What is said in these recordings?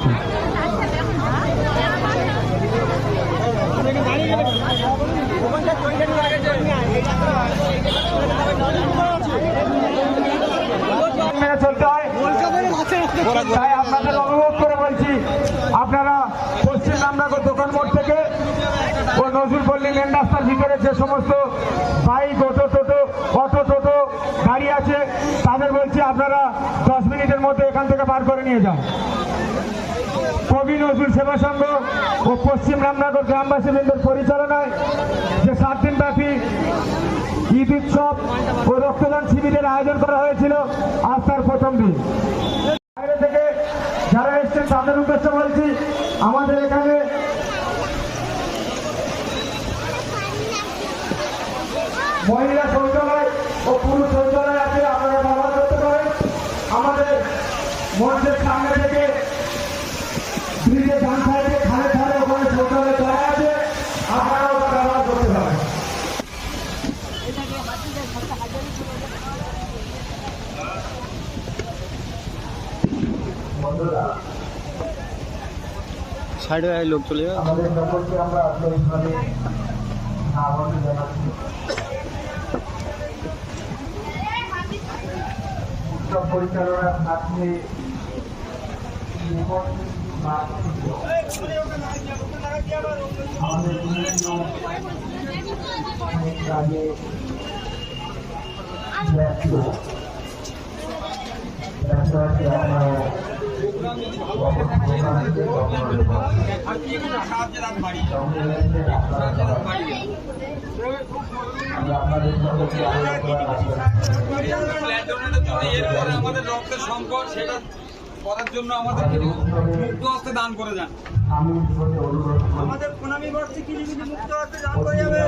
করছি। চলতে হয়, তাই আপনাদের অনুরোধ করে বলছি, আপনারা পশ্চিম রামনগর দোকান মোড় থেকে ও নজরুলপল্লী মেন রাস্তার ভিতরে যে সমস্ত বাইক, অটো টোটো গাড়ি আছে, তাদের বলছি আপনারা 10 মিনিটের মধ্যে এখান থেকে বার করে নিয়ে যান। কবি নজরুল সেবা সংঘ ও পশ্চিম রামনগর গ্রামবাসীবৃন্দের পরিচালনায় যে 7 দিন ব্যাপী ঈদ উৎসব ও রক্তদান শিবিরের আয়োজন করা হয়েছিল, আজ তার প্রথম দিন। বাইরে থেকে যারা এসছেন তাদের উদ্দেশ্যে বলছি, আমাদের এখানে মহিলা শৌচালয় ও পুরুষ শৌচালয় আছে, আপনারা ব্যবহার করতে পারেন। আমাদের মঞ্চের সামনে থেকে ব্রিজের ডান সাইডে খালে খালে ওখানে শৌচালয় করা আছে, আপনারা ওটা ব্যবহার করতে পারেন। সাইডে লোক চলে যাবে। আমাদের সকলকে আমরা আন্তরিকভাবে আহ্বান জানাচ্ছি। উৎসব পরিচালনার সাথে আমাদের বিভিন্ন কাজে ব্যস্ত আছে। আমরা আমাদের রক্তের সংকট, সেটা করার জন্য আমাদের মুক্ত হস্তে দান করে যান। আমাদের প্রণামী বর্ষে কিছু কিছু মুক্ত হস্তে দান করে যাবে।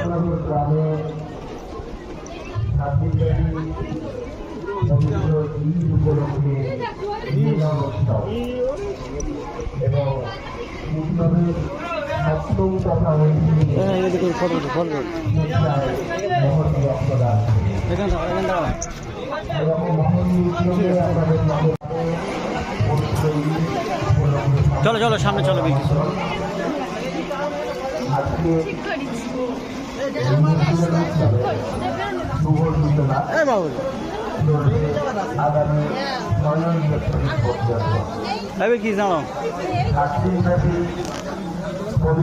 উপলক্ষে এবং উৎসবের সপ্তম তথা চলো চলো সামনে চলো। আজকে শুভ সূচনা আগামী 9 কি জানো বছর